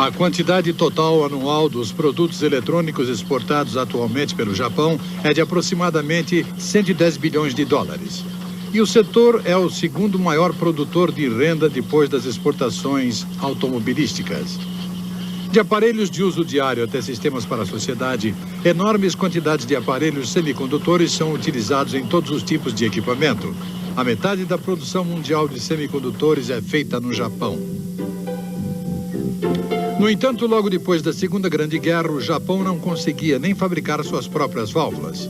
A quantidade total anual dos produtos eletrônicos exportados atualmente pelo Japão é de aproximadamente 110 bilhões de dólares. E o setor é o segundo maior produtor de renda depois das exportações automobilísticas. De aparelhos de uso diário até sistemas para a sociedade, enormes quantidades de aparelhos semicondutores são utilizados em todos os tipos de equipamento. A metade da produção mundial de semicondutores é feita no Japão. No entanto, logo depois da Segunda Grande Guerra, o Japão não conseguia nem fabricar suas próprias válvulas.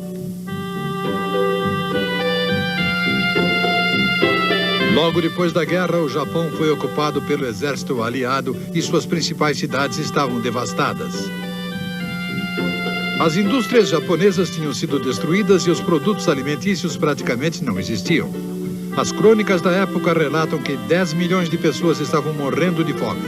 Logo depois da guerra, o Japão foi ocupado pelo exército aliado e suas principais cidades estavam devastadas. As indústrias japonesas tinham sido destruídas e os produtos alimentícios praticamente não existiam. As crônicas da época relatam que 10 milhões de pessoas estavam morrendo de fome.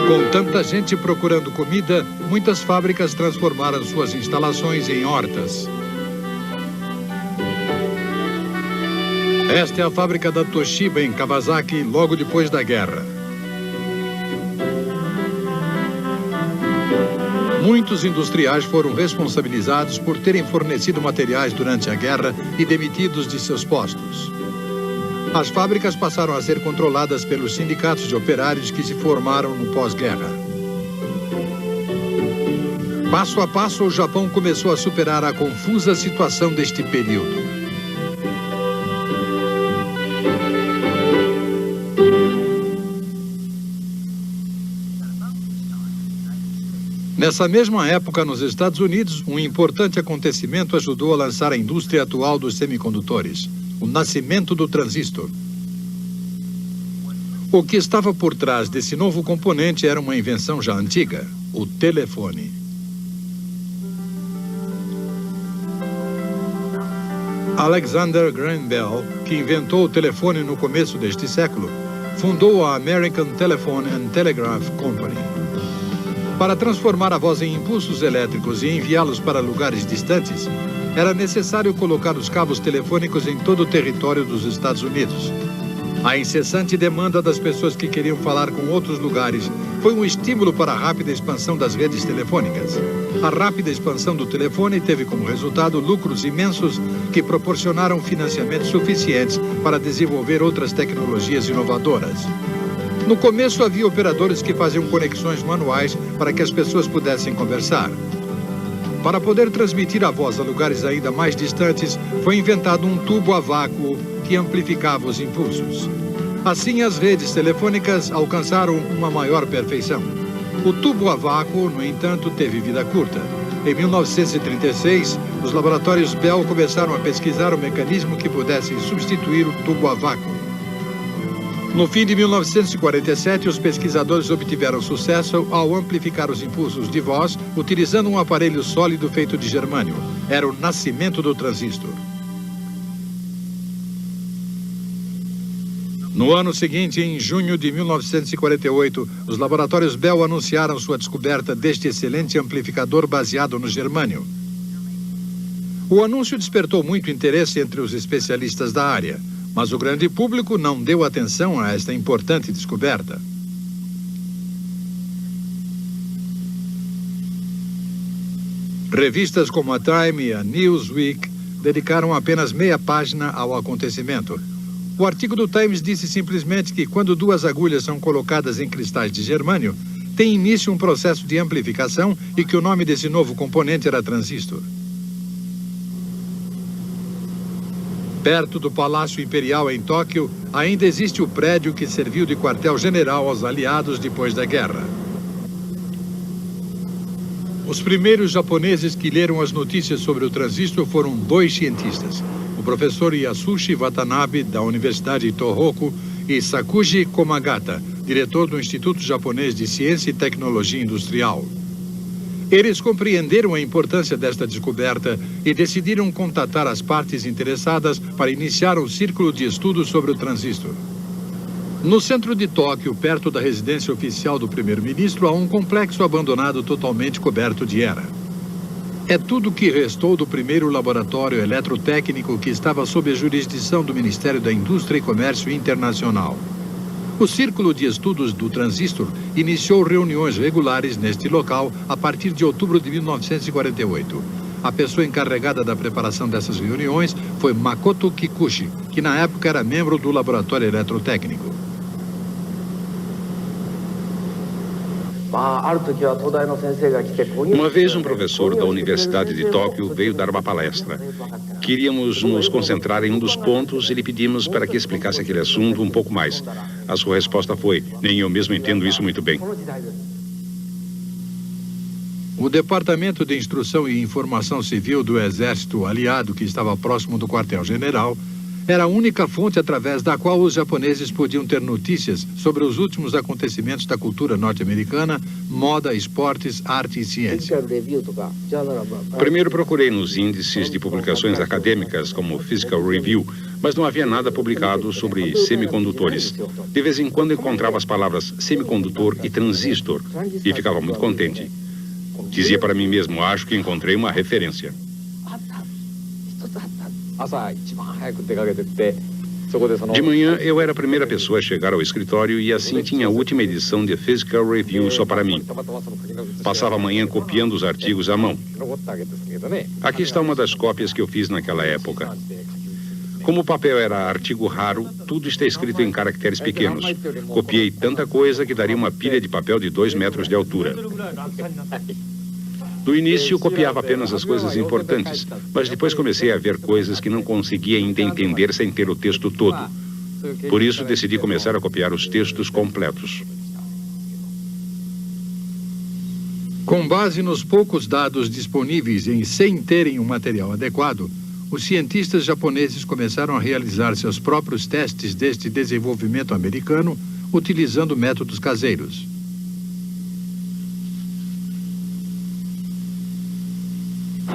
Com tanta gente procurando comida, muitas fábricas transformaram suas instalações em hortas. Esta é a fábrica da Toshiba em Kawasaki, logo depois da guerra. Muitos industriais foram responsabilizados por terem fornecido materiais durante a guerra e demitidos de seus postos. As fábricas passaram a ser controladas pelos sindicatos de operários que se formaram no pós-guerra. Passo a passo, o Japão começou a superar a confusa situação deste período. Nessa mesma época, nos Estados Unidos, um importante acontecimento ajudou a lançar a indústria atual dos semicondutores. O nascimento do transistor. O que estava por trás desse novo componente era uma invenção já antiga, o telefone. Alexander Graham Bell, que inventou o telefone no começo deste século, fundou a American Telephone and Telegraph Company. Para transformar a voz em impulsos elétricos e enviá-los para lugares distantes, era necessário colocar os cabos telefônicos em todo o território dos Estados Unidos. A incessante demanda das pessoas que queriam falar com outros lugares foi um estímulo para a rápida expansão das redes telefônicas. A rápida expansão do telefone teve como resultado lucros imensos que proporcionaram financiamentos suficientes para desenvolver outras tecnologias inovadoras. No começo havia operadores que faziam conexões manuais para que as pessoas pudessem conversar. Para poder transmitir a voz a lugares ainda mais distantes, foi inventado um tubo a vácuo que amplificava os impulsos. Assim, as redes telefônicas alcançaram uma maior perfeição. O tubo a vácuo, no entanto, teve vida curta. Em 1936, os laboratórios Bell começaram a pesquisar um mecanismo que pudesse substituir o tubo a vácuo. No fim de 1947, os pesquisadores obtiveram sucesso ao amplificar os impulsos de voz utilizando um aparelho sólido feito de germânio. Era o nascimento do transistor. No ano seguinte, em junho de 1948, os laboratórios Bell anunciaram sua descoberta deste excelente amplificador baseado no germânio. O anúncio despertou muito interesse entre os especialistas da área. Mas o grande público não deu atenção a esta importante descoberta. Revistas como a Time e a Newsweek dedicaram apenas meia página ao acontecimento. O artigo do Times disse simplesmente que quando duas agulhas são colocadas em cristais de germânio, tem início um processo de amplificação e que o nome desse novo componente era transistor. Perto do Palácio Imperial em Tóquio, ainda existe o prédio que serviu de quartel-general aos aliados depois da guerra. Os primeiros japoneses que leram as notícias sobre o transistor foram dois cientistas, o professor Yasushi Watanabe, da Universidade Tohoku, e Sakuji Komagata, diretor do Instituto Japonês de Ciência e Tecnologia Industrial. Eles compreenderam a importância desta descoberta e decidiram contatar as partes interessadas para iniciar um círculo de estudos sobre o transistor. No centro de Tóquio, perto da residência oficial do primeiro-ministro, há um complexo abandonado totalmente coberto de era. É tudo o que restou do primeiro laboratório eletrotécnico que estava sob a jurisdição do Ministério da Indústria e Comércio Internacional. O Círculo de Estudos do Transistor iniciou reuniões regulares neste local a partir de outubro de 1948. A pessoa encarregada da preparação dessas reuniões foi Makoto Kikuchi, que na época era membro do laboratório eletrotécnico. Uma vez um professor da Universidade de Tóquio veio dar uma palestra. Queríamos nos concentrar em um dos pontos e lhe pedimos para que explicasse aquele assunto um pouco mais. A sua resposta foi: nem eu mesmo entendo isso muito bem. O Departamento de Instrução e Informação Civil do Exército Aliado, que estava próximo do quartel-general, era a única fonte através da qual os japoneses podiam ter notícias sobre os últimos acontecimentos da cultura norte-americana, moda, esportes, arte e ciência. Primeiro procurei nos índices de publicações acadêmicas, como Physical Review, mas não havia nada publicado sobre semicondutores. De vez em quando encontrava as palavras semicondutor e transistor e ficava muito contente. Dizia para mim mesmo: acho que encontrei uma referência. De manhã, eu era a primeira pessoa a chegar ao escritório e assim tinha a última edição de Physical Review só para mim. Passava a manhã copiando os artigos à mão. Aqui está uma das cópias que eu fiz naquela época. Como o papel era artigo raro, tudo está escrito em caracteres pequenos. Copiei tanta coisa que daria uma pilha de papel de 2 metros de altura. No início, copiava apenas as coisas importantes, mas depois comecei a ver coisas que não conseguia ainda entender sem ter o texto todo. Por isso, decidi começar a copiar os textos completos. Com base nos poucos dados disponíveis e sem terem um material adequado, os cientistas japoneses começaram a realizar seus próprios testes deste desenvolvimento americano, utilizando métodos caseiros.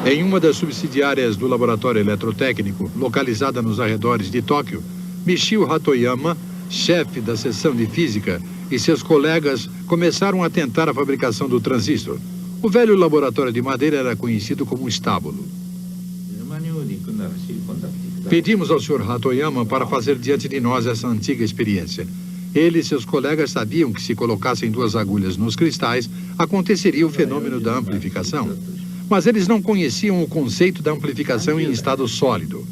Em uma das subsidiárias do laboratório eletrotécnico, localizada nos arredores de Tóquio, Michio Hatoyama, chefe da seção de física, e seus colegas começaram a tentar a fabricação do transistor. O velho laboratório de madeira era conhecido como estábulo. Pedimos ao Sr. Hatoyama para fazer diante de nós essa antiga experiência. Ele e seus colegas sabiam que se colocassem 2 agulhas nos cristais, aconteceria o fenômeno da amplificação. Mas eles não conheciam o conceito da amplificação em estado sólido.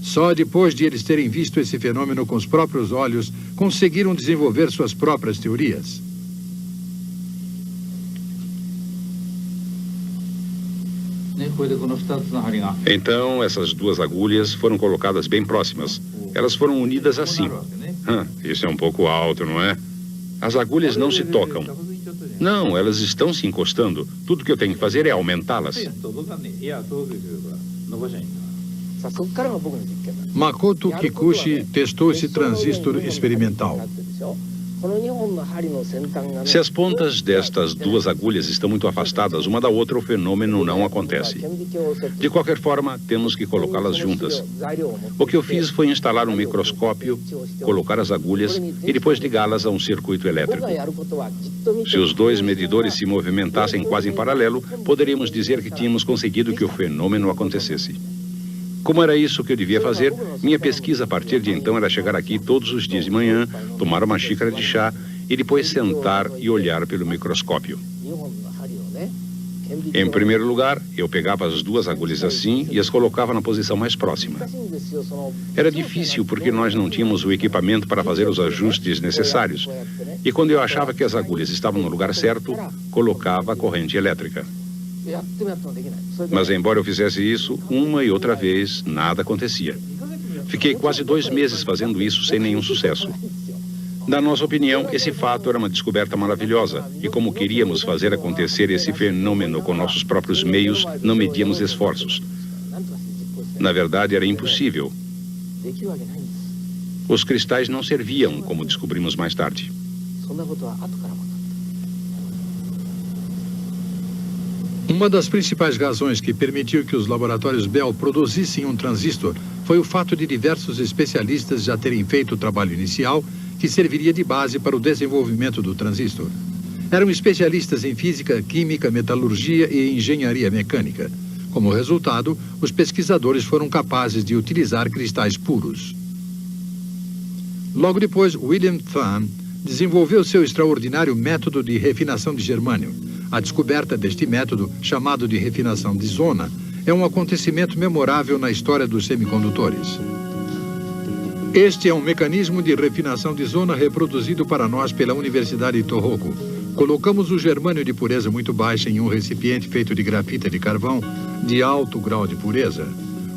Só depois de eles terem visto esse fenômeno com os próprios olhos, conseguiram desenvolver suas próprias teorias. Então, essas 2 agulhas foram colocadas bem próximas. Elas foram unidas assim. Isso é um pouco alto, não é? As agulhas não se tocam. Não, elas estão se encostando. Tudo que eu tenho que fazer é aumentá-las. Makoto Kikuchi testou esse transistor experimental. Se as pontas destas 2 agulhas estão muito afastadas uma da outra, o fenômeno não acontece. De qualquer forma, temos que colocá-las juntas. O que eu fiz foi instalar um microscópio, colocar as agulhas e depois ligá-las a um circuito elétrico. Se os 2 medidores se movimentassem quase em paralelo, poderíamos dizer que tínhamos conseguido que o fenômeno acontecesse. Como era isso que eu devia fazer, minha pesquisa a partir de então era chegar aqui todos os dias de manhã, tomar uma xícara de chá e depois sentar e olhar pelo microscópio. Em primeiro lugar, eu pegava as 2 agulhas assim e as colocava na posição mais próxima. Era difícil porque nós não tínhamos o equipamento para fazer os ajustes necessários. E quando eu achava que as agulhas estavam no lugar certo, colocava a corrente elétrica. Mas embora eu fizesse isso, uma e outra vez, nada acontecia. Fiquei quase 2 meses fazendo isso sem nenhum sucesso. Na nossa opinião, esse fato era uma descoberta maravilhosa. E como queríamos fazer acontecer esse fenômeno com nossos próprios meios, não medíamos esforços. Na verdade, era impossível. Os cristais não serviam, como descobrimos mais tarde. Uma das principais razões que permitiu que os laboratórios Bell produzissem um transistor foi o fato de diversos especialistas já terem feito o trabalho inicial que serviria de base para o desenvolvimento do transistor. Eram especialistas em física, química, metalurgia e engenharia mecânica. Como resultado, os pesquisadores foram capazes de utilizar cristais puros. Logo depois, William Thun desenvolveu seu extraordinário método de refinação de germânio. A descoberta deste método, chamado de refinação de zona, é um acontecimento memorável na história dos semicondutores. Este é um mecanismo de refinação de zona reproduzido para nós pela Universidade de Tohoku. Colocamos o germânio de pureza muito baixa em um recipiente feito de grafita de carvão de alto grau de pureza.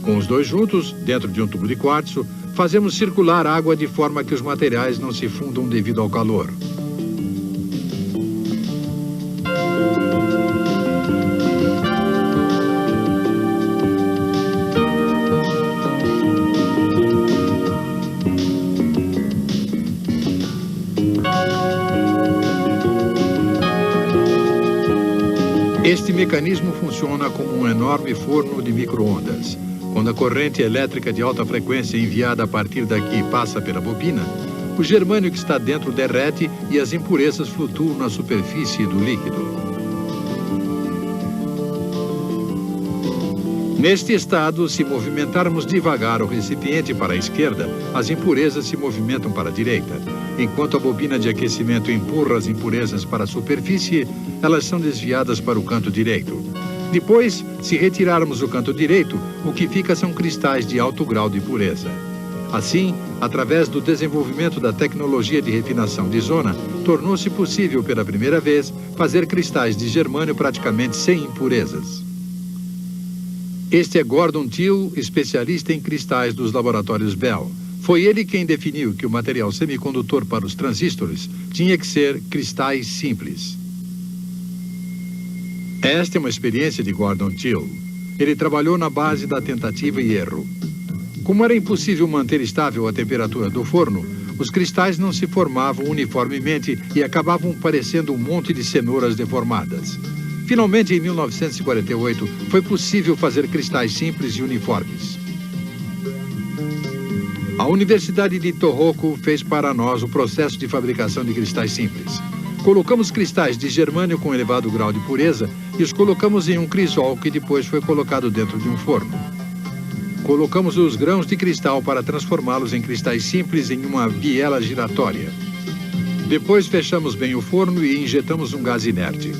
Com os dois juntos, dentro de um tubo de quartzo, fazemos circular água de forma que os materiais não se fundam devido ao calor. Este mecanismo funciona como um enorme forno de micro-ondas. Quando a corrente elétrica de alta frequência enviada a partir daqui passa pela bobina, o germânio que está dentro derrete e as impurezas flutuam na superfície do líquido. Neste estado, se movimentarmos devagar o recipiente para a esquerda, as impurezas se movimentam para a direita. Enquanto a bobina de aquecimento empurra as impurezas para a superfície, elas são desviadas para o canto direito. Depois, se retirarmos o canto direito, o que fica são cristais de alto grau de pureza. Assim, através do desenvolvimento da tecnologia de refinação de zona, tornou-se possível pela primeira vez fazer cristais de germânio praticamente sem impurezas. Este é Gordon Till, especialista em cristais dos laboratórios Bell. Foi ele quem definiu que o material semicondutor para os transistores tinha que ser cristais simples. Esta é uma experiência de Gordon Till. Ele trabalhou na base da tentativa e erro. Como era impossível manter estável a temperatura do forno, os cristais não se formavam uniformemente e acabavam parecendo um monte de cenouras deformadas. Finalmente, em 1948, foi possível fazer cristais simples e uniformes. A Universidade de Tohoku fez para nós o processo de fabricação de cristais simples. Colocamos cristais de germânio com elevado grau de pureza e os colocamos em um crisol que depois foi colocado dentro de um forno. Colocamos os grãos de cristal para transformá-los em cristais simples em uma biela giratória. Depois fechamos bem o forno e injetamos um gás inerte.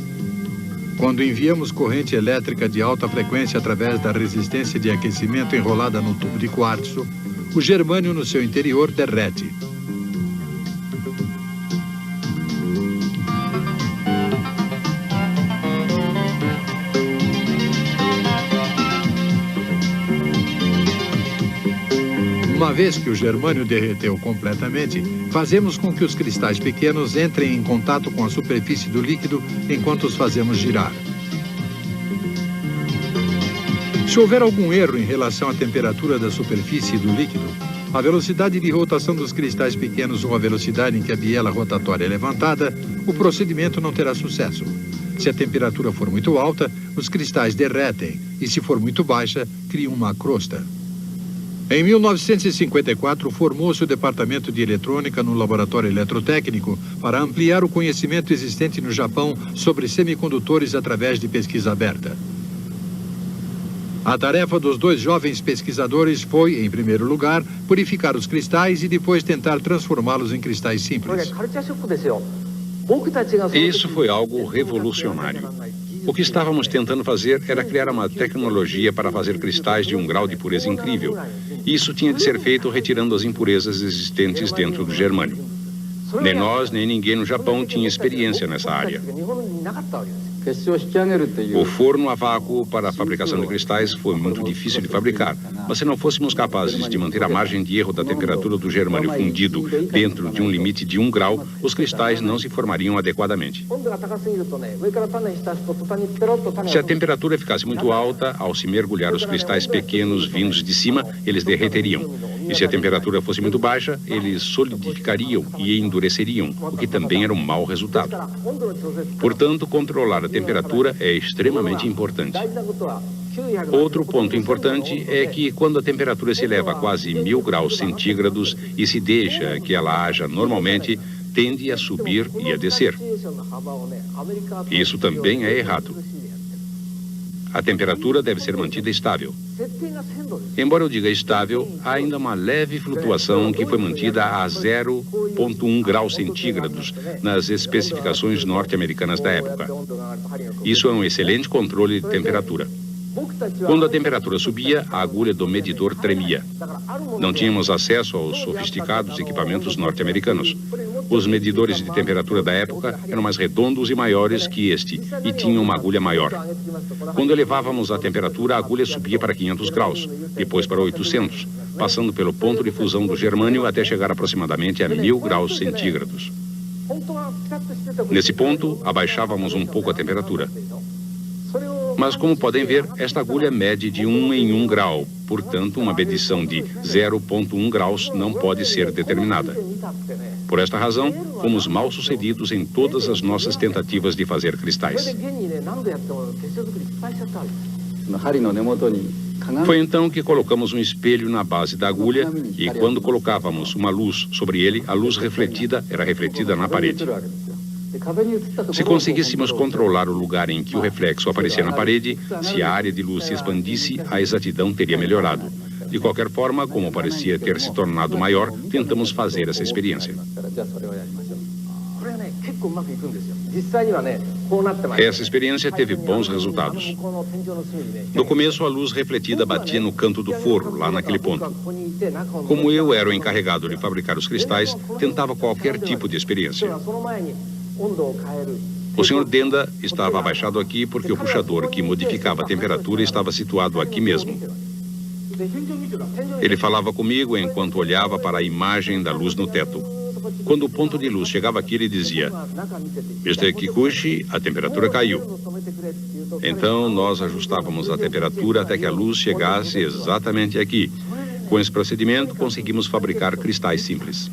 Quando enviamos corrente elétrica de alta frequência através da resistência de aquecimento enrolada no tubo de quartzo, o germânio no seu interior derrete. Uma vez que o germânio derreteu completamente, fazemos com que os cristais pequenos entrem em contato com a superfície do líquido enquanto os fazemos girar. Se houver algum erro em relação à temperatura da superfície do líquido, a velocidade de rotação dos cristais pequenos ou a velocidade em que a biela rotatória é levantada, o procedimento não terá sucesso. Se a temperatura for muito alta, os cristais derretem e, se for muito baixa, criam uma crosta. Em 1954, formou-se o Departamento de Eletrônica no Laboratório Eletrotécnico para ampliar o conhecimento existente no Japão sobre semicondutores através de pesquisa aberta. A tarefa dos dois jovens pesquisadores foi, em primeiro lugar, purificar os cristais e depois tentar transformá-los em cristais simples. Isso foi algo revolucionário. O que estávamos tentando fazer era criar uma tecnologia para fazer cristais de um grau de pureza incrível. Isso tinha de ser feito retirando as impurezas existentes dentro do germânio. Nem nós, nem ninguém no Japão tinha experiência nessa área. O forno a vácuo para a fabricação de cristais foi muito difícil de fabricar, mas se não fôssemos capazes de manter a margem de erro da temperatura do germânio fundido dentro de um limite de 1 grau, os cristais não se formariam adequadamente. Se a temperatura ficasse muito alta, ao se mergulhar os cristais pequenos vindos de cima, eles derreteriam. E se a temperatura fosse muito baixa, eles solidificariam e endureceriam, o que também era um mau resultado. Portanto, controlar a temperatura é extremamente importante. Outro ponto importante é que quando a temperatura se eleva a quase 1000 graus centígrados e se deixa que ela haja normalmente, tende a subir e a descer. Isso também é errado. A temperatura deve ser mantida estável. Embora eu diga estável, há ainda uma leve flutuação que foi mantida a 0,1 graus centígrados nas especificações norte-americanas da época. Isso é um excelente controle de temperatura. Quando a temperatura subia, a agulha do medidor tremia. Não tínhamos acesso aos sofisticados equipamentos norte-americanos. Os medidores de temperatura da época eram mais redondos e maiores que este, e tinham uma agulha maior. Quando elevávamos a temperatura, a agulha subia para 500 graus, depois para 800, passando pelo ponto de fusão do germânio até chegar aproximadamente a 1000 graus centígrados. Nesse ponto, abaixávamos um pouco a temperatura. Mas, como podem ver, esta agulha mede de 1 em 1 grau. Portanto, uma medição de 0,1 graus não pode ser determinada. Por esta razão, fomos mal sucedidos em todas as nossas tentativas de fazer cristais. Foi então que colocamos um espelho na base da agulha e, quando colocávamos uma luz sobre ele, a luz refletida era refletida na parede. Se conseguíssemos controlar o lugar em que o reflexo aparecia na parede, se a área de luz se expandisse, a exatidão teria melhorado. De qualquer forma, como parecia ter se tornado maior, tentamos fazer essa experiência. Essa experiência teve bons resultados. No começo, a luz refletida batia no canto do forro, lá naquele ponto. Como eu era o encarregado de fabricar os cristais, tentava qualquer tipo de experiência. O Sr. Denda estava abaixado aqui porque o puxador que modificava a temperatura estava situado aqui mesmo. Ele falava comigo enquanto olhava para a imagem da luz no teto. Quando o ponto de luz chegava aqui, ele dizia: Mr. Kikuchi, a temperatura caiu. Então, nós ajustávamos a temperatura até que a luz chegasse exatamente aqui. Com esse procedimento, conseguimos fabricar cristais simples.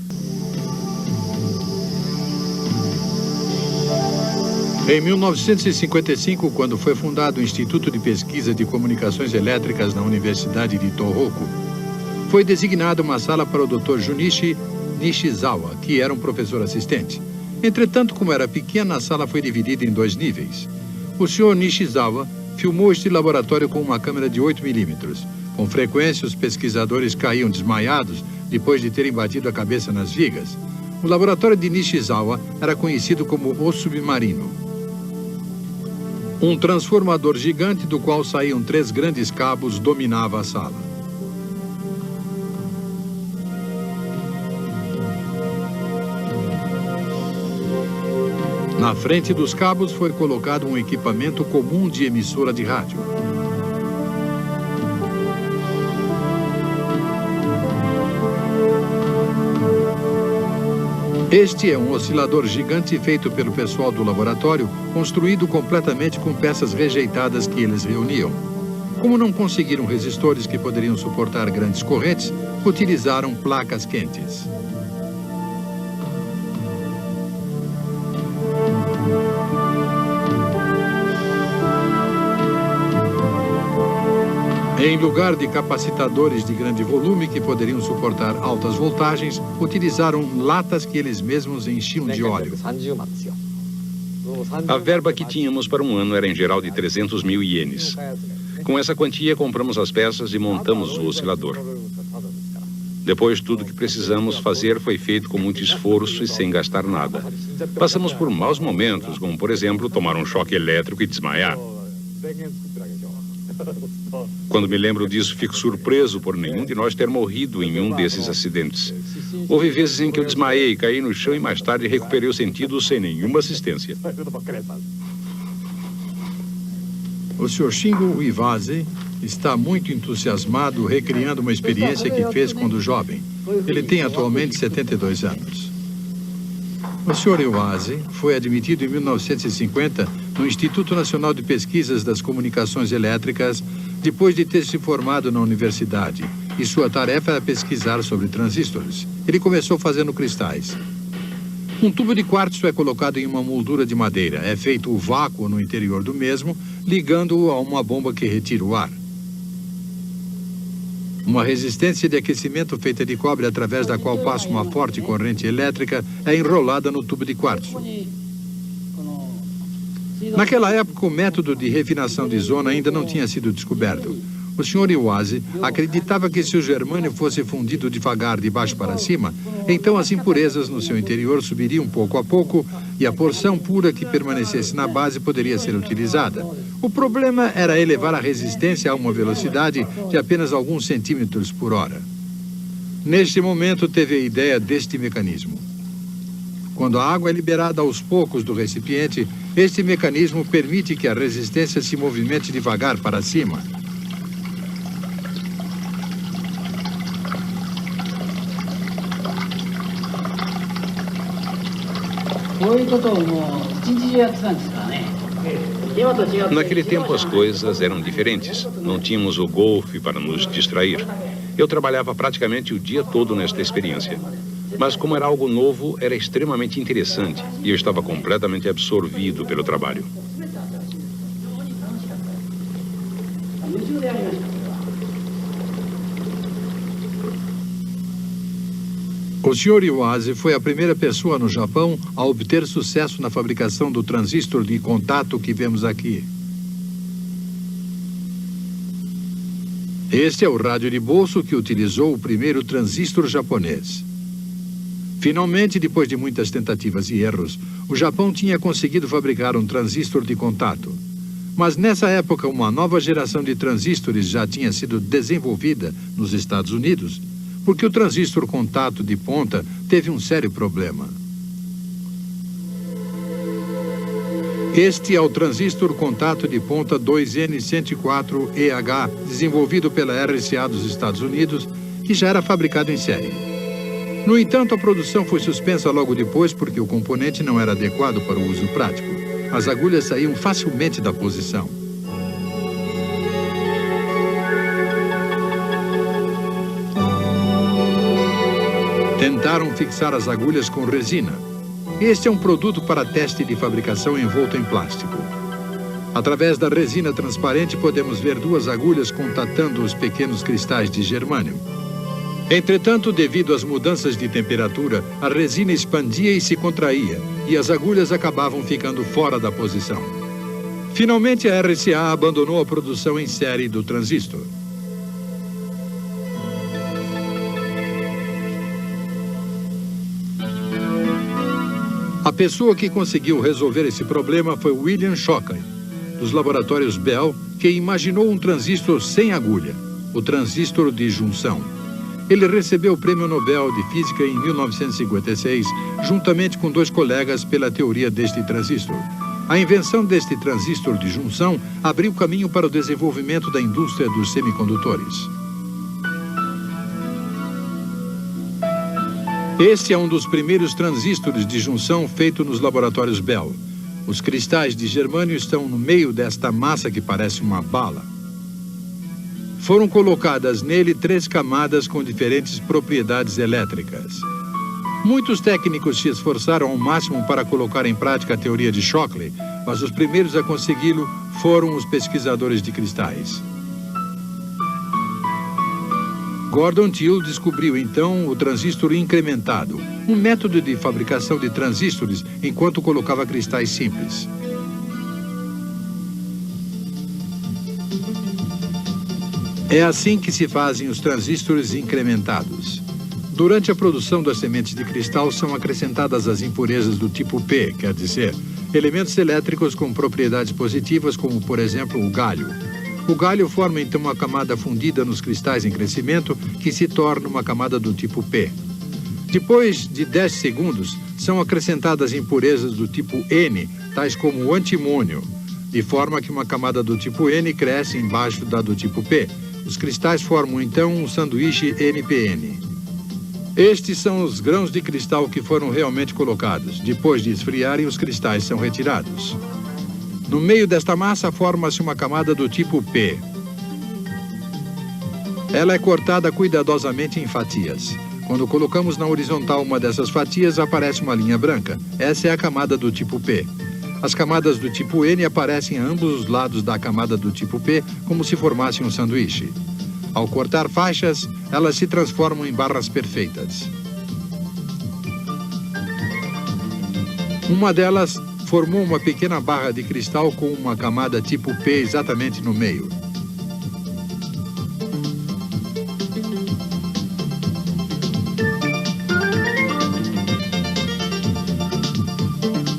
Em 1955, quando foi fundado o Instituto de Pesquisa de Comunicações Elétricas na Universidade de Tohoku, foi designada uma sala para o Dr. Junichi Nishizawa, que era um professor assistente. Entretanto, como era pequena, a sala foi dividida em 2 níveis. O Sr. Nishizawa filmou este laboratório com uma câmera de 8 milímetros. Com frequência, os pesquisadores caíam desmaiados depois de terem batido a cabeça nas vigas. O laboratório de Nishizawa era conhecido como o submarino. Um transformador gigante do qual saíam 3 grandes cabos dominava a sala. Na frente dos cabos foi colocado um equipamento comum de emissora de rádio. Este é um oscilador gigante feito pelo pessoal do laboratório, construído completamente com peças rejeitadas que eles reuniam. Como não conseguiram resistores que poderiam suportar grandes correntes, utilizaram placas quentes. Em lugar de capacitadores de grande volume que poderiam suportar altas voltagens, utilizaram latas que eles mesmos enchiam de óleo. A verba que tínhamos para um ano era em geral de 300 mil ienes. Com essa quantia, compramos as peças e montamos o oscilador. Depois, tudo que precisamos fazer foi feito com muito esforço e sem gastar nada. Passamos por maus momentos, como, por exemplo, tomar um choque elétrico e desmaiar. Quando me lembro disso, fico surpreso por nenhum de nós ter morrido em um desses acidentes. Houve vezes em que eu desmaiei, caí no chão e mais tarde recuperei os sentidos sem nenhuma assistência. O Sr. Shingo Iwase está muito entusiasmado recriando uma experiência que fez quando jovem. Ele tem atualmente 72 anos. O Sr. Iwase foi admitido em 1950 no Instituto Nacional de Pesquisas das Comunicações Elétricas, depois de ter se formado na universidade, e sua tarefa era pesquisar sobre transistores. Ele começou fazendo cristais. Um tubo de quartzo é colocado em uma moldura de madeira. É feito o vácuo no interior do mesmo, ligando-o a uma bomba que retira o ar. Uma resistência de aquecimento feita de cobre através da qual passa uma forte corrente elétrica é enrolada no tubo de quartzo. Naquela época, o método de refinação de zona ainda não tinha sido descoberto. O Sr. Iwase acreditava que se o germânio fosse fundido devagar de baixo para cima, então as impurezas no seu interior subiriam pouco a pouco e a porção pura que permanecesse na base poderia ser utilizada. O problema era elevar a resistência a uma velocidade de apenas alguns centímetros por hora. Neste momento, teve a ideia deste mecanismo. Quando a água é liberada aos poucos do recipiente, este mecanismo permite que a resistência se movimente devagar para cima. Naquele tempo as coisas eram diferentes. Não tínhamos o golfe para nos distrair. Eu trabalhava praticamente o dia todo nesta experiência. Mas como era algo novo, era extremamente interessante e eu estava completamente absorvido pelo trabalho. O Sr. Iwase foi a primeira pessoa no Japão a obter sucesso na fabricação do transistor de contato que vemos aqui. Este é o rádio de bolso que utilizou o primeiro transistor japonês. Finalmente, depois de muitas tentativas e erros, o Japão tinha conseguido fabricar um transistor de contato. Mas nessa época, uma nova geração de transistores já tinha sido desenvolvida nos Estados Unidos, porque o transistor contato de ponta teve um sério problema. Este é o transistor contato de ponta 2N104EH, desenvolvido pela RCA dos Estados Unidos, que já era fabricado em série. No entanto, a produção foi suspensa logo depois porque o componente não era adequado para o uso prático. As agulhas saíam facilmente da posição. Tentaram fixar as agulhas com resina. Este é um produto para teste de fabricação envolto em plástico. Através da resina transparente, podemos ver duas agulhas contatando os pequenos cristais de germânio. Entretanto, devido às mudanças de temperatura, a resina expandia e se contraía, e as agulhas acabavam ficando fora da posição. Finalmente, a RCA abandonou a produção em série do transistor. A pessoa que conseguiu resolver esse problema foi William Shockley, dos laboratórios Bell, que imaginou um transistor sem agulha, o transistor de junção. Ele recebeu o Prêmio Nobel de Física em 1956, juntamente com dois colegas, pela teoria deste transistor. A invenção deste transistor de junção abriu caminho para o desenvolvimento da indústria dos semicondutores. Este é um dos primeiros transistores de junção feito nos laboratórios Bell. Os cristais de germânio estão no meio desta massa que parece uma bala. Foram colocadas nele 3 camadas com diferentes propriedades elétricas. Muitos técnicos se esforçaram ao máximo para colocar em prática a teoria de Shockley, mas os primeiros a consegui-lo foram os pesquisadores de cristais. Gordon Till descobriu então o transistor incrementado, um método de fabricação de transistores enquanto colocava cristais simples. É assim que se fazem os transistores incrementados. Durante a produção das sementes de cristal são acrescentadas as impurezas do tipo P, quer dizer, elementos elétricos com propriedades positivas, como por exemplo o galho. O galho forma então uma camada fundida nos cristais em crescimento, que se torna uma camada do tipo P. Depois de 10 segundos, são acrescentadas impurezas do tipo N, tais como o antimônio, de forma que uma camada do tipo N cresce embaixo da do tipo P. Os cristais formam então um sanduíche NPN. Estes são os grãos de cristal que foram realmente colocados. Depois de esfriarem, os cristais são retirados. No meio desta massa forma-se uma camada do tipo P. Ela é cortada cuidadosamente em fatias. Quando colocamos na horizontal uma dessas fatias, aparece uma linha branca. Essa é a camada do tipo P. As camadas do tipo N aparecem a ambos os lados da camada do tipo P, como se formasse um sanduíche. Ao cortar faixas, elas se transformam em barras perfeitas. Uma delas formou uma pequena barra de cristal com uma camada tipo P exatamente no meio.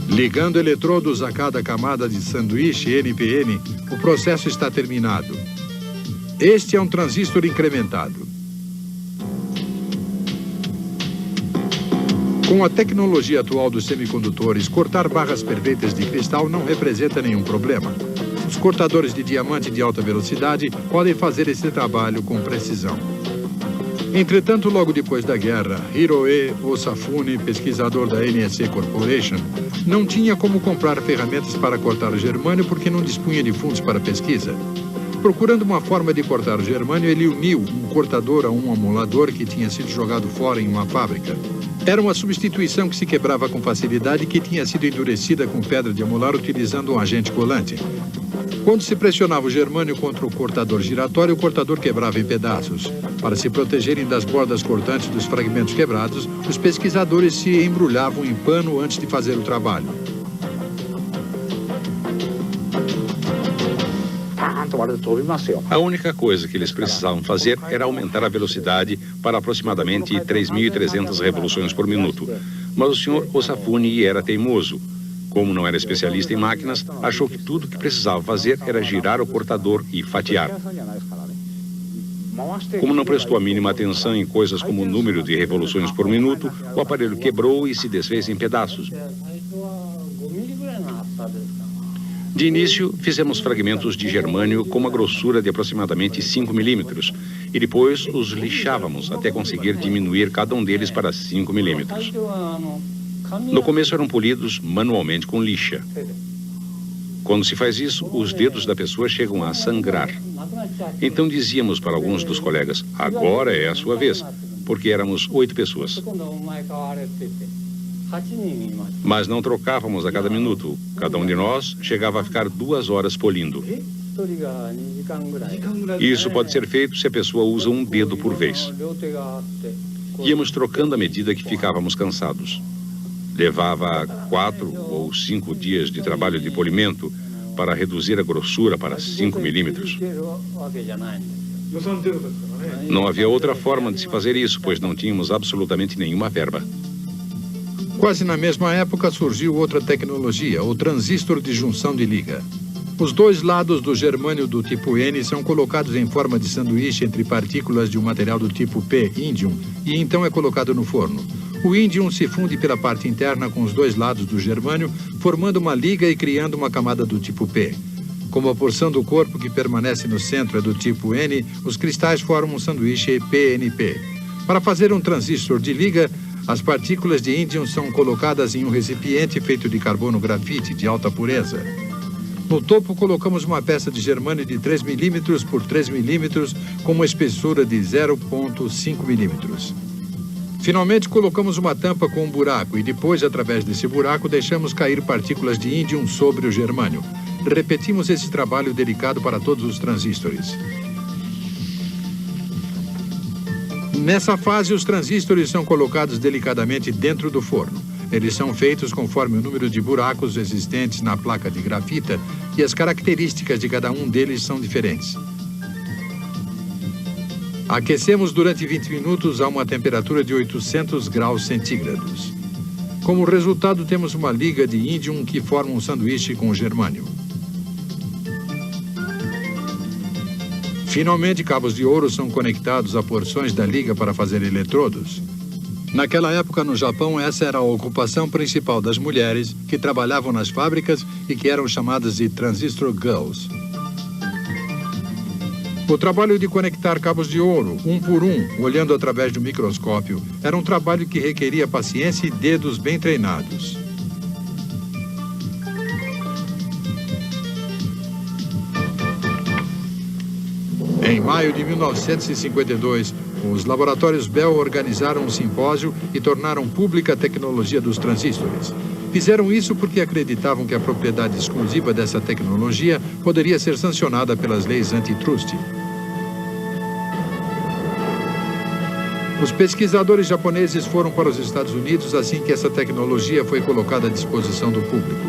Ligando eletrodos a cada camada de sanduíche NPN, o processo está terminado. Este é um transistor incrementado. Com a tecnologia atual dos semicondutores, cortar barras perfeitas de cristal não representa nenhum problema. Os cortadores de diamante de alta velocidade podem fazer esse trabalho com precisão. Entretanto, logo depois da guerra, Hiroe Osafune, pesquisador da NSC Corporation, não tinha como comprar ferramentas para cortar o germânio porque não dispunha de fundos para pesquisa. Procurando uma forma de cortar o germânio, ele uniu um cortador a um amolador que tinha sido jogado fora em uma fábrica. Era uma substituição que se quebrava com facilidade e que tinha sido endurecida com pedra de amolar utilizando um agente colante. Quando se pressionava o germânio contra o cortador giratório, o cortador quebrava em pedaços. Para se protegerem das bordas cortantes dos fragmentos quebrados, os pesquisadores se embrulhavam em pano antes de fazer o trabalho. A única coisa que eles precisavam fazer era aumentar a velocidade para aproximadamente 3.300 revoluções por minuto. Mas o Sr. Osafune era teimoso. Como não era especialista em máquinas, achou que tudo que precisava fazer era girar o cortador e fatiar. Como não prestou a mínima atenção em coisas como o número de revoluções por minuto, o aparelho quebrou e se desfez em pedaços. De início, fizemos fragmentos de germânio com uma grossura de aproximadamente 5 milímetros e depois os lixávamos até conseguir diminuir cada um deles para 5 milímetros. No começo eram polidos manualmente com lixa. Quando se faz isso, os dedos da pessoa chegam a sangrar. Então dizíamos para alguns dos colegas, agora é a sua vez, porque éramos 8 pessoas. Mas não trocávamos a cada minuto. Cada um de nós chegava a ficar 2 horas polindo. Isso pode ser feito se a pessoa usa um dedo por vez. Íamos trocando à medida que ficávamos cansados. Levava 4 ou 5 dias de trabalho de polimento para reduzir a grossura para 5 milímetros. Não havia outra forma de se fazer isso, pois não tínhamos absolutamente nenhuma verba. Quase na mesma época surgiu outra tecnologia, o transistor de junção de liga. Os dois lados do germânio do tipo N são colocados em forma de sanduíche entre partículas de um material do tipo P, índium, e então é colocado no forno. O índium se funde pela parte interna com os dois lados do germânio, formando uma liga e criando uma camada do tipo P. Como a porção do corpo que permanece no centro é do tipo N, os cristais formam um sanduíche PNP. Para fazer um transistor de liga, as partículas de índium são colocadas em um recipiente feito de carbono grafite de alta pureza. No topo, colocamos uma peça de germânio de 3 milímetros por 3 milímetros com uma espessura de 0,5 milímetros. Finalmente, colocamos uma tampa com um buraco e depois, através desse buraco, deixamos cair partículas de índium sobre o germânio. Repetimos esse trabalho delicado para todos os transistores. Nessa fase, os transistores são colocados delicadamente dentro do forno. Eles são feitos conforme o número de buracos existentes na placa de grafita e as características de cada um deles são diferentes. Aquecemos durante 20 minutos a uma temperatura de 800 graus centígrados. Como resultado, temos uma liga de índium que forma um sanduíche com germânio. Finalmente, cabos de ouro são conectados a porções da liga para fazer eletrodos. Naquela época, no Japão, essa era a ocupação principal das mulheres que trabalhavam nas fábricas e que eram chamadas de transistor girls. O trabalho de conectar cabos de ouro, um por um, olhando através do microscópio, era um trabalho que requeria paciência e dedos bem treinados. Em maio de 1952, os laboratórios Bell organizaram um simpósio e tornaram pública a tecnologia dos transistores. Fizeram isso porque acreditavam que a propriedade exclusiva dessa tecnologia poderia ser sancionada pelas leis antitrust. Os pesquisadores japoneses foram para os Estados Unidos assim que essa tecnologia foi colocada à disposição do público.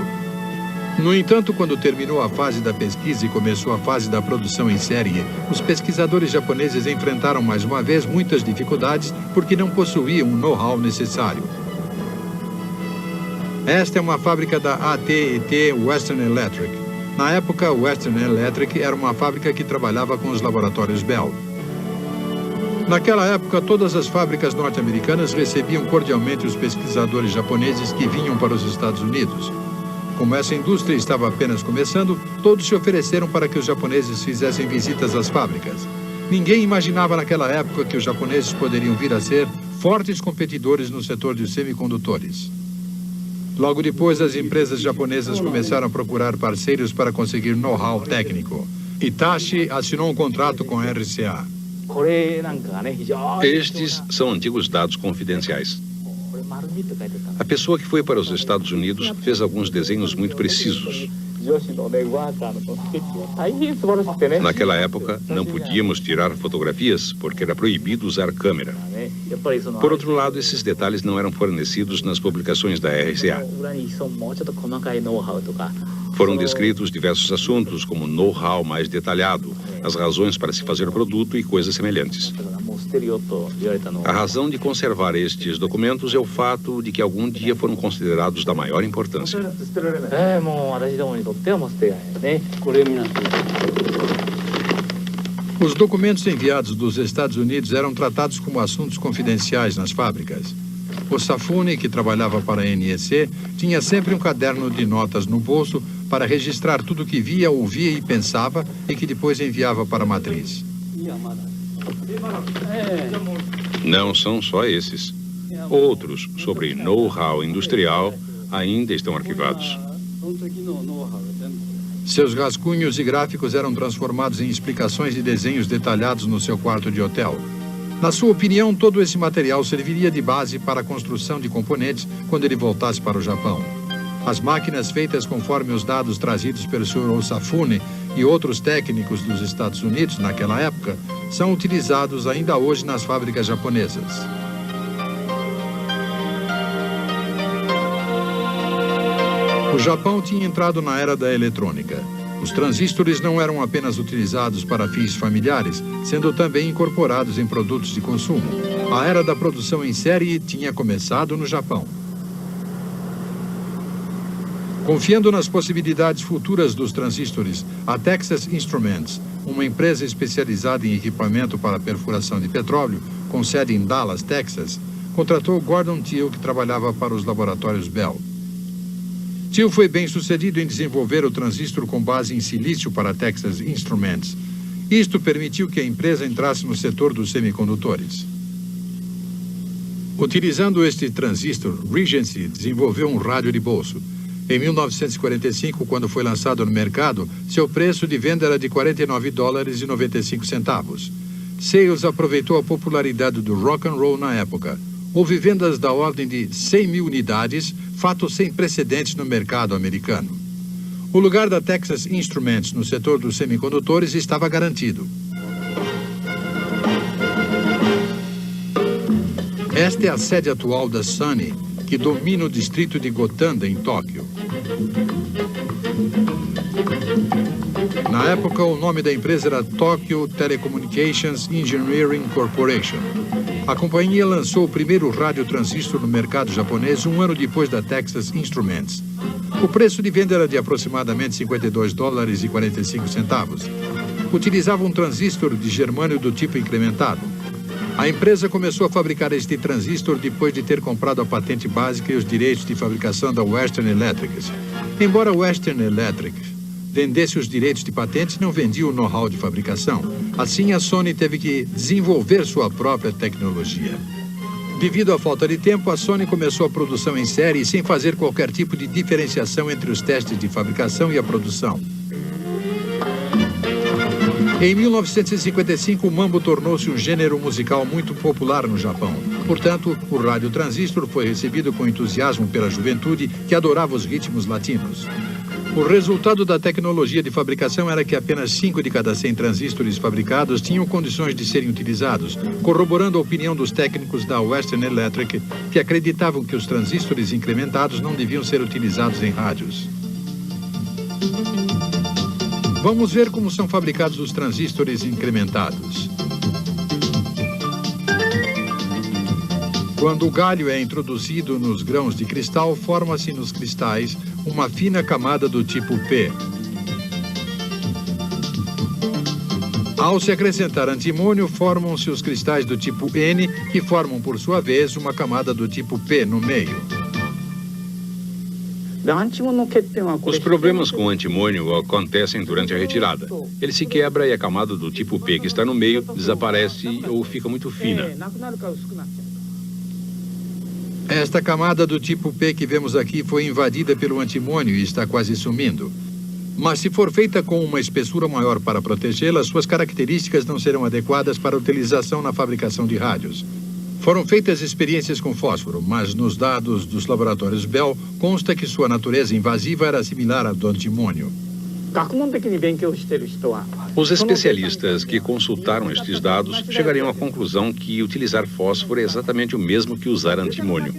No entanto, quando terminou a fase da pesquisa e começou a fase da produção em série, os pesquisadores japoneses enfrentaram mais uma vez muitas dificuldades porque não possuíam o know-how necessário. Esta é uma fábrica da AT&T Western Electric. Na época, a Western Electric era uma fábrica que trabalhava com os laboratórios Bell. Naquela época, todas as fábricas norte-americanas recebiam cordialmente os pesquisadores japoneses que vinham para os Estados Unidos. Como essa indústria estava apenas começando, todos se ofereceram para que os japoneses fizessem visitas às fábricas. Ninguém imaginava naquela época que os japoneses poderiam vir a ser fortes competidores no setor de semicondutores. Logo depois, as empresas japonesas começaram a procurar parceiros para conseguir know-how técnico. Hitachi assinou um contrato com a RCA. Estes são antigos dados confidenciais. A pessoa que foi para os Estados Unidos fez alguns desenhos muito precisos. Naquela época, não podíamos tirar fotografias porque era proibido usar câmera. Por outro lado, esses detalhes não eram fornecidos nas publicações da RCA. Foram descritos diversos assuntos, como know-how mais detalhado, as razões para se fazer o produto e coisas semelhantes. A razão de conservar estes documentos é o fato de que algum dia foram considerados da maior importância. Os documentos enviados dos Estados Unidos eram tratados como assuntos confidenciais nas fábricas. O Safune, que trabalhava para a NEC, tinha sempre um caderno de notas no bolso para registrar tudo o que via, ouvia e pensava e que depois enviava para a matriz. Não são só esses. Outros, sobre know-how industrial, ainda estão arquivados. Seus rascunhos e gráficos eram transformados em explicações e desenhos detalhados no seu quarto de hotel. Na sua opinião, todo esse material serviria de base para a construção de componentes quando ele voltasse para o Japão. As máquinas feitas conforme os dados trazidos pelo Sr. Osafune e outros técnicos dos Estados Unidos naquela época são utilizados ainda hoje nas fábricas japonesas. O Japão tinha entrado na era da eletrônica. Os transistores não eram apenas utilizados para fins familiares, sendo também incorporados em produtos de consumo. A era da produção em série tinha começado no Japão. Confiando nas possibilidades futuras dos transistores, a Texas Instruments, uma empresa especializada em equipamento para perfuração de petróleo, com sede em Dallas, Texas, contratou Gordon Thiel, que trabalhava para os laboratórios Bell. Thiel foi bem sucedido em desenvolver o transistor com base em silício para a Texas Instruments. Isto permitiu que a empresa entrasse no setor dos semicondutores. Utilizando este transistor, Regency desenvolveu um rádio de bolso. Em 1945, quando foi lançado no mercado, seu preço de venda era de $49,95. Sales aproveitou a popularidade do rock and roll na época. Houve vendas da ordem de 100 mil unidades, fato sem precedentes no mercado americano. O lugar da Texas Instruments no setor dos semicondutores estava garantido. Esta é a sede atual da Sony, que domina o distrito de Gotanda, em Tóquio. Na época, o nome da empresa era Tokyo Telecommunications Engineering Corporation. A companhia lançou o primeiro radiotransistor no mercado japonês um ano depois da Texas Instruments. O preço de venda era de aproximadamente $52,45. Utilizava um transistor de germânio do tipo incrementado. A empresa começou a fabricar este transistor depois de ter comprado a patente básica e os direitos de fabricação da Western Electric. Embora a Western Electric vendesse os direitos de patente, não vendia o know-how de fabricação. Assim, a Sony teve que desenvolver sua própria tecnologia. Devido à falta de tempo, a Sony começou a produção em série sem fazer qualquer tipo de diferenciação entre os testes de fabricação e a produção. Em 1955, o mambo tornou-se um gênero musical muito popular no Japão. Portanto, o radiotransistor foi recebido com entusiasmo pela juventude que adorava os ritmos latinos. O resultado da tecnologia de fabricação era que apenas 5 de cada 100 transistores fabricados tinham condições de serem utilizados, corroborando a opinião dos técnicos da Western Electric, que acreditavam que os transistores incrementados não deviam ser utilizados em rádios. Vamos ver como são fabricados os transistores incrementados. Quando o galho é introduzido nos grãos de cristal, forma-se nos cristais uma fina camada do tipo P. Ao se acrescentar antimônio, formam-se os cristais do tipo N, que formam, por sua vez, uma camada do tipo P no meio. Os problemas com o antimônio acontecem durante a retirada. Ele se quebra e a camada do tipo P que está no meio desaparece ou fica muito fina. Esta camada do tipo P que vemos aqui foi invadida pelo antimônio e está quase sumindo. Mas se for feita com uma espessura maior para protegê-la, suas características não serão adequadas para utilização na fabricação de rádios. Foram feitas experiências com fósforo, mas nos dados dos laboratórios Bell consta que sua natureza invasiva era similar à do antimônio. Os especialistas que consultaram estes dados chegariam à conclusão que utilizar fósforo é exatamente o mesmo que usar antimônio.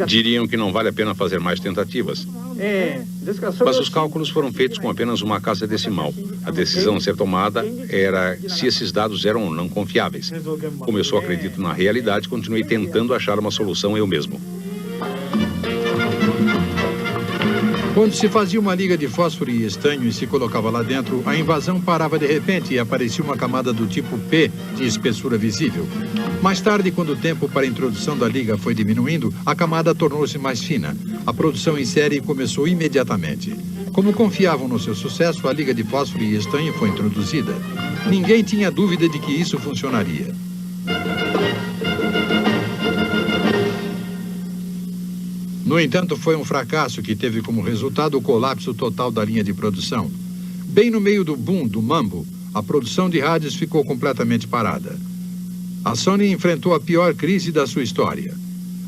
Diriam que não vale a pena fazer mais tentativas. Mas os cálculos foram feitos com apenas uma casa decimal. A decisão a ser tomada era se esses dados eram ou não confiáveis. Como eu só acredito na realidade, continuei tentando achar uma solução eu mesmo. Quando se fazia uma liga de fósforo e estanho e se colocava lá dentro, a invasão parava de repente e aparecia uma camada do tipo P de espessura visível. Mais tarde, quando o tempo para a introdução da liga foi diminuindo, a camada tornou-se mais fina. A produção em série começou imediatamente. Como confiavam no seu sucesso, a liga de fósforo e estanho foi introduzida. Ninguém tinha dúvida de que isso funcionaria. No entanto, foi um fracasso que teve como resultado o colapso total da linha de produção. Bem no meio do boom do mambo, a produção de rádios ficou completamente parada. A Sony enfrentou a pior crise da sua história.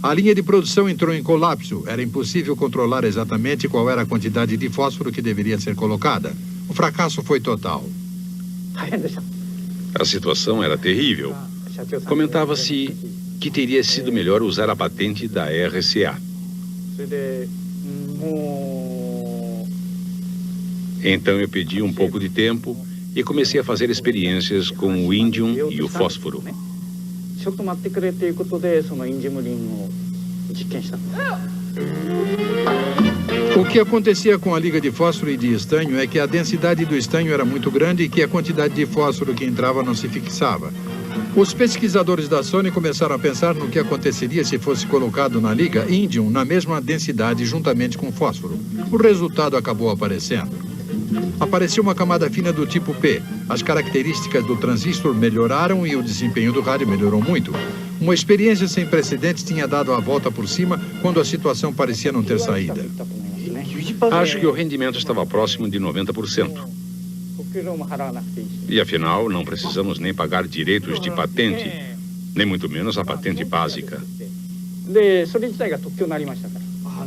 A linha de produção entrou em colapso. Era impossível controlar exatamente qual era a quantidade de fósforo que deveria ser colocada. O fracasso foi total. A situação era terrível. Comentava-se que teria sido melhor usar a patente da RCA. Então eu pedi um pouco de tempo e comecei a fazer experiências com o índium e o fósforo. O que acontecia com a liga de fósforo e de estanho é que a densidade do estanho era muito grande e que a quantidade de fósforo que entrava não se fixava. Os pesquisadores da Sony começaram a pensar no que aconteceria se fosse colocado na liga índium na mesma densidade juntamente com fósforo. O resultado acabou aparecendo. Apareceu uma camada fina do tipo P. As características do transistor melhoraram e o desempenho do rádio melhorou muito. Uma experiência sem precedentes tinha dado a volta por cima quando a situação parecia não ter saída. Acho que o rendimento estava próximo de 90%. E afinal, não precisamos nem pagar direitos de patente, nem muito menos a patente básica.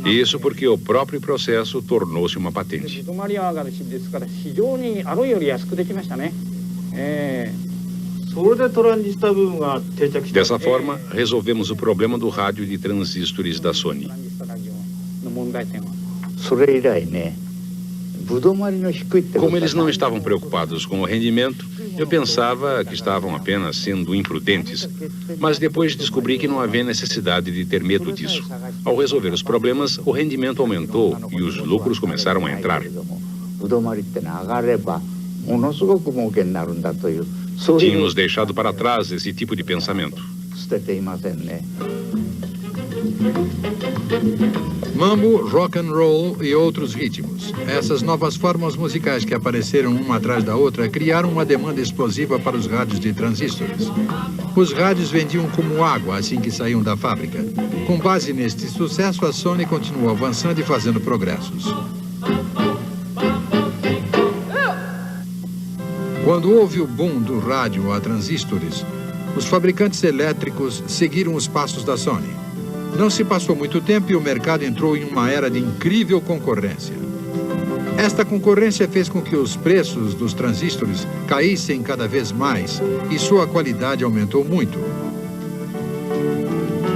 Isso porque o próprio processo tornou-se uma patente. Dessa forma, resolvemos o problema do rádio de transistores da Sony. Como eles não estavam preocupados com o rendimento, eu pensava que estavam apenas sendo imprudentes. Mas depois descobri que não havia necessidade de ter medo disso. Ao resolver os problemas, o rendimento aumentou e os lucros começaram a entrar. Tínhamos deixado para trás esse tipo de pensamento. Mambo, rock and roll e outros ritmos. Essas novas formas musicais que apareceram uma atrás da outra criaram uma demanda explosiva para os rádios de transistores. Os rádios vendiam como água assim que saíam da fábrica. Com base neste sucesso, a Sony continuou avançando e fazendo progressos. Quando houve o boom do rádio a transistores, os fabricantes elétricos seguiram os passos da Sony. Não se passou muito tempo e o mercado entrou em uma era de incrível concorrência. Esta concorrência fez com que os preços dos transistores caíssem cada vez mais e sua qualidade aumentou muito.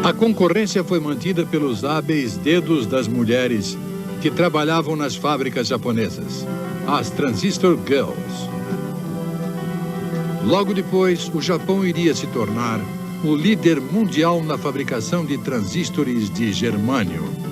A concorrência foi mantida pelos hábeis dedos das mulheres que trabalhavam nas fábricas japonesas, as Transistor Girls. Logo depois, o Japão iria se tornar o líder mundial na fabricação de transistores de germânio.